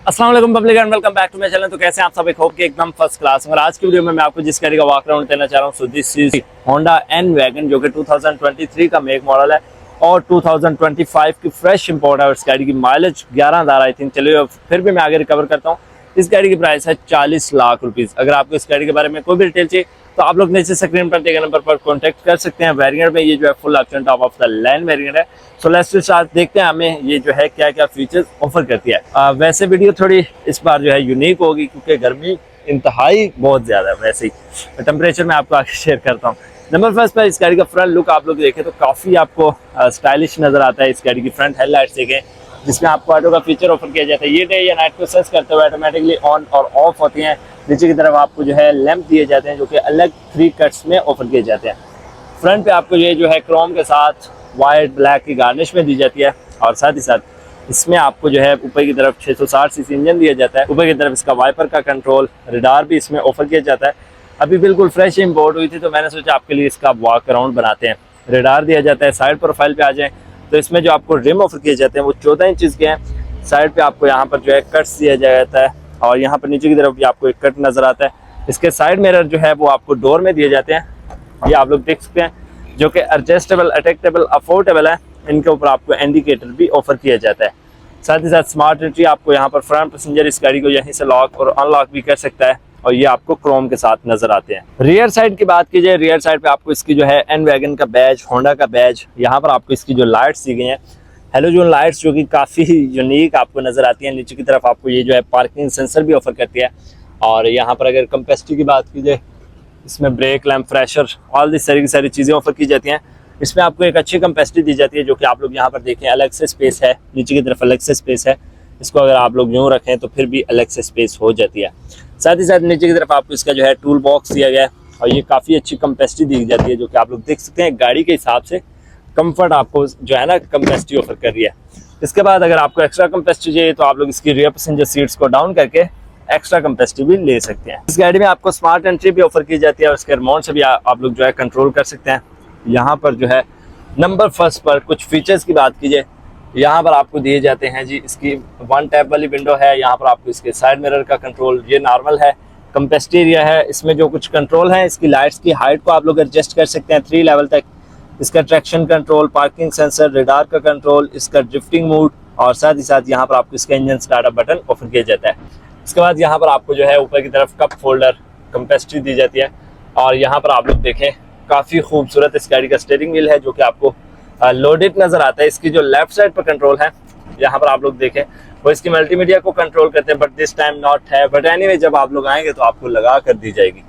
अस्सलाम वालेकुम public and welcome back to my channel. तो कैसे हैं आप सब? एक होप कि एकदम फर्स्ट क्लास। और आज की वीडियो में मैं आपको जिस गाड़ी का वॉक अराउंड देना चाह रहा हूँ, so this is Honda N wagon, जो कि 2023 का मेक मॉडल है और 2025 की फ्रेश इंपोर्ट है। और इस गाड़ी की माइलेज 11,000 आई थिंक। चलिए फिर भी मैं आगे रिकवर करता हूँ। इस गाड़ी की प्राइस है 40 लाख रुपीज़। अगर आपको इस गाड़ी के बारे में कोई भी डिटेल चाहिए तो आप लोग नीचे स्क्रीन पर दिए गए नंबर पर कॉन्टैक्ट कर सकते हैं। वेरिएंट में ये जो है full option top of the line variant है। सो लेट्स स्टार्ट, देखते हैं हमें ये जो है क्या क्या फीचर्स ऑफर करती है। वैसे वीडियो थोड़ी इस बार जो है यूनिक होगी क्योंकि गर्मी इंतहाई बहुत ज्यादा है। वैसे ही टेम्परेचर में आपको आगे शेयर करता हूँ। नंबर फर्स्ट पर इस गाड़ी का फ्रंट लुक आप लोग देखें तो काफी आपको स्टाइलिश नजर आता है। इस गाड़ी की फ्रंट हेडलाइट्स देखें जिसमें आपको ऑटो का फीचर ऑफर किया जाता है। ये डे या नाइट को सर्च करते हुए ऑटोमेटिकली ऑन और ऑफ होती हैं। नीचे की तरफ आपको जो है लैंप दिए जाते हैं जो कि अलग 3 कट्स में ऑफर किए जाते हैं। फ्रंट पे आपको ये जो है क्रोम के साथ वाइट ब्लैक की गार्निश में दी जाती है। और साथ ही साथ इसमें आपको जो है ऊपर की तरफ 660 सीसी इंजन दिया जाता है। ऊपर की तरफ इसका वाइपर का कंट्रोल, रडार भी इसमें ऑफर किया जाता है। अभी बिल्कुल फ्रेश इंपोर्ट हुई थी तो मैंने सोचा आपके लिए इसका वॉक अराउंड बनाते हैं। रडार दिया जाता है। साइड प्रोफाइल पे आ जाए तो इसमें जो आपको रिम ऑफर किए जाते हैं वो 14 इंच के हैं। साइड पे आपको यहाँ पर जो है कट्स दिया जाता है और यहाँ पर नीचे की तरफ भी आपको एक कट नजर आता है। इसके साइड मिरर जो है वो आपको डोर में दिए जाते हैं। ये आप लोग देख सकते हैं जो कि एडजस्टेबल, अटैचेबल, अफोर्डेबल है। इनके ऊपर आपको इंडिकेटर भी ऑफर किया जाता है। साथ ही साथ स्मार्ट एंट्री आपको यहाँ पर फ्रंट पैसेंजर इस गाड़ी को यहीं से लॉक और अनलॉक भी कर सकता है और ये आपको क्रोम के साथ नजर आते हैं। रियर साइड की बात की जाए, रियर साइड पे आपको इसकी जो है एन वैगन का बैज, होंडा का बैज, यहाँ पर आपको इसकी जो लाइट्स दी गई हैं हेलोजन लाइट्स जो कि काफ़ी यूनिक आपको नजर आती है। नीचे की तरफ आपको ये जो है पार्किंग सेंसर भी ऑफर करती है। और यहाँ पर अगर कैपेसिटी की बात की जाए, इसमें brake lamp, fresher, all this सारी की सारी चीज़ें ऑफर की जाती हैं। इसमें आपको एक अच्छी कैपेसिटी दी जाती है जो कि आप लोग यहाँ पर देखें अलग से स्पेस है, नीचे की तरफ अलग से स्पेस है। इसको अगर आप लोग यूँ रखें तो फिर भी अलग से स्पेस हो जाती है। साथ ही साथ नीचे की तरफ आपको इसका जो है टूल बॉक्स दिया गया है और ये काफ़ी अच्छी कैपेसिटी दी जाती है जो कि आप लोग देख सकते हैं। गाड़ी के हिसाब से कंफर्ट आपको जो है ना कैपेसिटी ऑफर कर रही है। इसके बाद अगर आपको एक्स्ट्रा कैपेसिटी चाहिए तो आप लोग इसकी रियर पैसेंजर सीट्स को डाउन करके एक्स्ट्रा कैपेसिटी भी ले सकते हैं। इस गाड़ी में आपको स्मार्ट एंट्री भी ऑफर की जाती है और इसके रिमोट से भी आप लोग जो है कंट्रोल कर सकते हैं। यहाँ पर जो है नंबर फर्स्ट पर कुछ फीचर्स की बात कीजिए, यहाँ पर आपको दिए जाते हैं जी इसकी 1 टैप वाली विंडो है। यहाँ पर आपको इसके साइड मिरर का कंट्रोल, ये नॉर्मल है। कैपेसिटी एरिया है, इसमें जो कुछ कंट्रोल है, इसकी लाइट्स की हाइट को आप लोग एडजस्ट कर सकते हैं 3 लेवल तक। इसका traction control, parking sensor, radar का कंट्रोल, इसका ड्रिफ्टिंग मोड और साथ ही साथ यहाँ पर आपको इसका इंजन स्टार्टअप बटन ऑफर किया जाता है। इसके बाद यहाँ पर आपको जो है ऊपर की तरफ कप फोल्डर, कैपेसिटी दी जाती है। और यहाँ पर आप लोग देखें काफ़ी खूबसूरत इस गाड़ी का स्टीयरिंग व्हील है जो कि आपको लोडेड नज़र आता है। इसकी जो लेफ्ट साइड पर कंट्रोल है यहाँ पर आप लोग देखें वो इसकी मल्टीमीडिया को कंट्रोल करते हैं, बट दिस टाइम नॉट है। बट एनीवे जब आप लोग आएंगे तो आपको लगा कर दी जाएगी।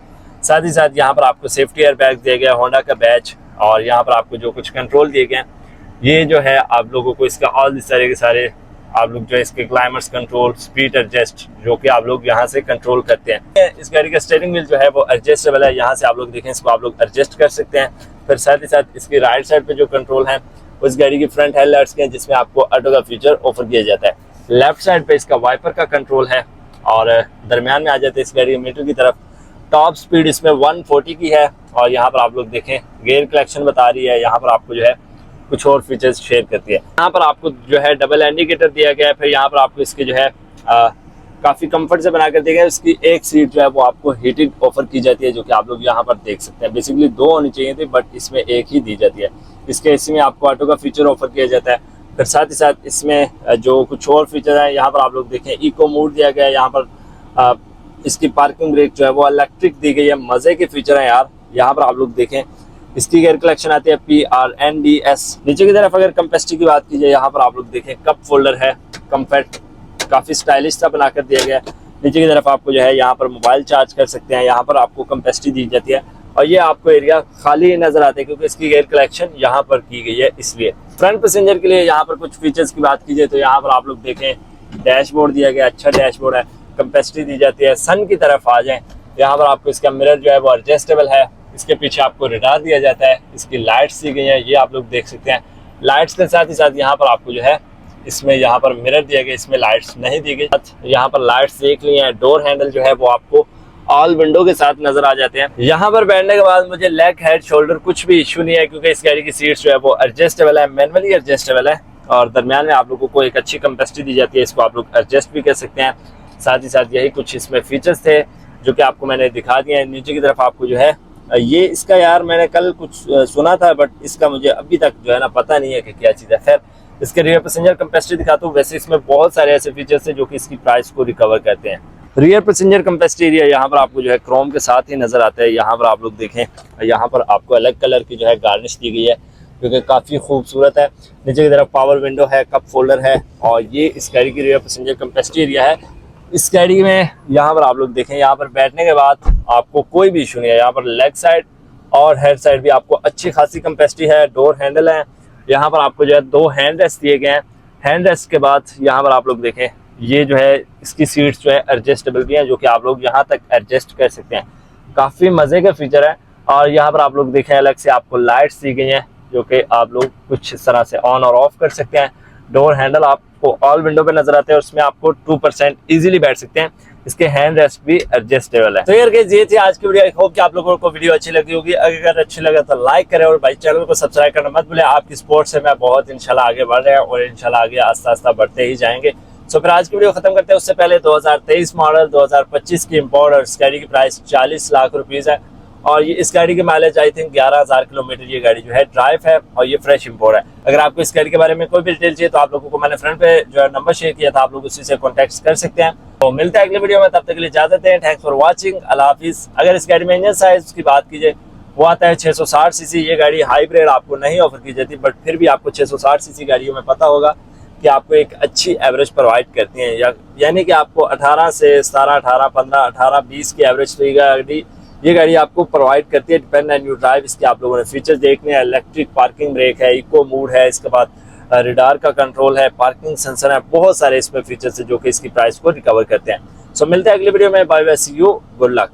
साथ ही साथ यहाँ पर आपको सेफ्टी एयर बैग दिया गया, होंडा का बैच और यहाँ पर आपको जो कुछ कंट्रोल दिए गए हैं ये जो है आप लोगों को इसका ऑल इस तरह के सारे आप लोग जो है इसके क्लाइमेट्स कंट्रोल, स्पीड एडजस्ट जो कि आप लोग यहाँ से कंट्रोल करते हैं। इस गाड़ी का स्टीयरिंग व्हील जो है वो एडजस्टेबल है। यहाँ से आप लोग देखें इसको आप लोग एडजस्ट कर सकते हैं। फिर साथ ही साथ इसकी राइट साइड पे जो कंट्रोल है उस गाड़ी की फ्रंट हेडलाइट्स के हैं जिसमें आपको ऑटो का फीचर ऑफर किया जाता है। लेफ्ट साइड पे इसका वाइपर का कंट्रोल है और दरमियान में आ जाते हैं इस गाड़ी के मीटर की तरफ। टॉप स्पीड इसमें 140 की है और यहाँ पर आप लोग देखें गियर कलेक्शन बता रही है। यहाँ पर आपको जो है कुछ और फीचर्स शेयर करती है। यहाँ पर आपको जो है डबल इंडिकेटर दिया गया है। फिर यहाँ पर आपको इसके जो है काफ़ी कंफर्ट से बनाकर दिया गया है। इसकी एक सीट जो है वो आपको हीटेड ऑफर की जाती है जो कि आप लोग यहाँ पर देख सकते हैं। बेसिकली 2 होनी चाहिए थी बट इसमें एक ही दी जाती है। इसके इसमें आपको ऑटो का फीचर ऑफर किया जाता है। फिर साथ ही साथ इसमें जो कुछ और फीचर है यहाँ पर आप लोग देखें इको मोड दिया गया है। यहाँ पर इसकी पार्किंग ब्रेक जो है वो इलेक्ट्रिक दी गई है। मज़े के फीचर हैं यार। यहाँ पर आप लोग देखें इसकी एयर कलेक्शन आती है PRNDS। नीचे की तरफ अगर कैपेसिटी की बात कीजिए यहाँ पर आप लोग देखें कप फोल्डर है, कम्फर्ट काफ़ी स्टाइलिश सा बनाकर दिया गया है। नीचे की तरफ आपको जो है यहाँ पर मोबाइल चार्ज कर सकते हैं। यहाँ पर आपको कैपेसिटी दी जाती है और ये आपको एरिया खाली नजर आता है क्योंकि इसकी एयर कलेक्शन यहाँ पर की गई है। इसलिए फ्रंट पैसेंजर के लिए यहाँ पर कुछ फीचर्स की बात कीजिए तो यहाँ पर आप लोग देखें डैशबोर्ड दिया गया, अच्छा डैशबोर्ड है, कैपेसिटी दी जाती है। सन की तरफ आ जाएं यहाँ पर आपको इसका मिरर जो है वो एडजस्टेबल है। इसके पीछे आपको रडार दिया जाता है। इसकी लाइट्स दी गई हैं, ये आप लोग देख सकते हैं। लाइट्स के साथ ही साथ यहाँ पर आपको जो है इसमें यहाँ पर मिरर दिया गया, इसमें लाइट्स नहीं दी गई। यहाँ पर लाइट्स देख ली हैं। डोर हैंडल जो है वो आपको ऑल विंडो के साथ नजर आ जाते हैं। यहाँ पर बैठने के बाद मुझे लेग, हेड, शोल्डर कुछ भी इशू नहीं है, क्योंकि इस गाड़ी की सीट्स जो है वो एडजस्टेबल है, मैनुअली एडजस्टेबल है, और दरमियान में आप लोगों को एक अच्छी कैपेसिटी दी जाती है, इसको आप लोग एडजस्ट भी कर सकते हैं। साथ ही साथ यही कुछ इसमें फीचर्स थे जो कि आपको मैंने दिखा दिए हैं। नीचे की तरफ आपको जो है ये इसका यार मैंने कल कुछ सुना था, बट इसका मुझे अभी तक जो है ना पता नहीं है कि क्या चीज़ है। खैर, इसके रियर पैसेंजर कैपेसिटी दिखाता हूँ। वैसे इसमें बहुत सारे ऐसे फीचर्स हैं जो कि इसकी प्राइस को रिकवर करते हैं। रियर पैसेंजर कैपेसिटी एरिया यहाँ पर आपको जो है क्रोम के साथ ही नजर आता है। यहाँ पर आप लोग देखें, यहाँ पर आपको अलग कलर की जो है गार्निश दी गई है, क्योंकि काफ़ी खूबसूरत है। नीचे की तरफ पावर विंडो है, कप फोल्डर है, और ये इस गाड़ी की रियर पैसेंजर कैपेसिटी एरिया है। इस गाड़ी में यहाँ पर आप लोग देखें, यहाँ पर बैठने के बाद आपको कोई भी इशू नहीं है। यहाँ पर लेग साइड और हेड साइड भी आपको अच्छी खासी कैपेसिटी है। डोर हैंडल है, यहाँ पर आपको जो है 2 हैंड रेस्ट दिए गए हैं। हैंड रेस्ट के बाद यहाँ पर आप लोग देखें, ये जो है इसकी सीट्स जो है एडजस्टेबल भी हैं, जो कि आप लोग यहाँ तक एडजस्ट कर सकते हैं। काफ़ी मज़े का फीचर है। और यहाँ पर आप लोग देखें, अलग से आपको लाइट्स दी गई हैं, जो कि आप लोग कुछ इस तरह से ऑन और ऑफ कर सकते हैं। डोर हैंडल आपको ऑल विंडो पे नजर आते हैं, उसमें आपको 2% इजीली बैठ सकते हैं। इसके हैंड रेस्ट भी एडजस्टेबल है। तो यार गाइस, ये थी आज की वीडियो। आई होप कि आप लोगों को वीडियो अच्छी लगी होगी। अगर अच्छी लगे तो लाइक करें, और भाई चैनल को सब्सक्राइब करना मत भूलें। आपकी सपोर्ट से मैं बहुत इंशाल्लाह आगे बढ़ रहे हैं, और इंशाल्लाह आगे आस्ता आस्ता बढ़ते ही जाएंगे। तो फिर आज की वीडियो खत्म करते हैं। उससे पहले 2023 मॉडल 2025 की इम्पोर्ट, और इस गाड़ी की प्राइस 40 लाख रुपीज़ है। और ये इस गाड़ी की माइलेज आई थिंक 11,000 किलोमीटर ये गाड़ी जो है ड्राइव है, और ये फ्रेश इंपोर्ट है। अगर आपको इस गाड़ी के बारे में कोई भी डिटेल चाहिए तो आप लोगों को मैंने फ्रंट पे जो है नंबर शेयर किया था, आप लोग उसी से कॉन्टेक्ट कर सकते हैं। तो मिलते हैं अगले वीडियो में, तब तक के लिए इजाजत दें। थैंक्स फॉर वॉचिंग, अल्लाह हाफिज़। अगर इस गाड़ी में इंजन साइज की बात कीजिए, वो आता है 660 सीसी। ये गाड़ी हाइब्रिड आपको नहीं ऑफर की जाती, बट फिर भी आपको 660 सीसी गाड़ियों में पता होगा कि आपको एक अच्छी एवरेज प्रोवाइड करती हैं, यानी कि आपको 18 से 17, 18, 15, 18, 20 की एवरेज तो ये गाड़ी आपको प्रोवाइड करती है। Depend on you drive. इसके आप लोगों ने फीचर्स देखने हैं। इलेक्ट्रिक पार्किंग ब्रेक है, इको मोड है, इसके बाद रेडार का कंट्रोल है, पार्किंग सेंसर है, बहुत सारे इसमें फीचर्स है जो कि इसकी प्राइस को रिकवर करते हैं। सो मिलते हैं अगली वीडियो में। Bye bye, see you, good luck.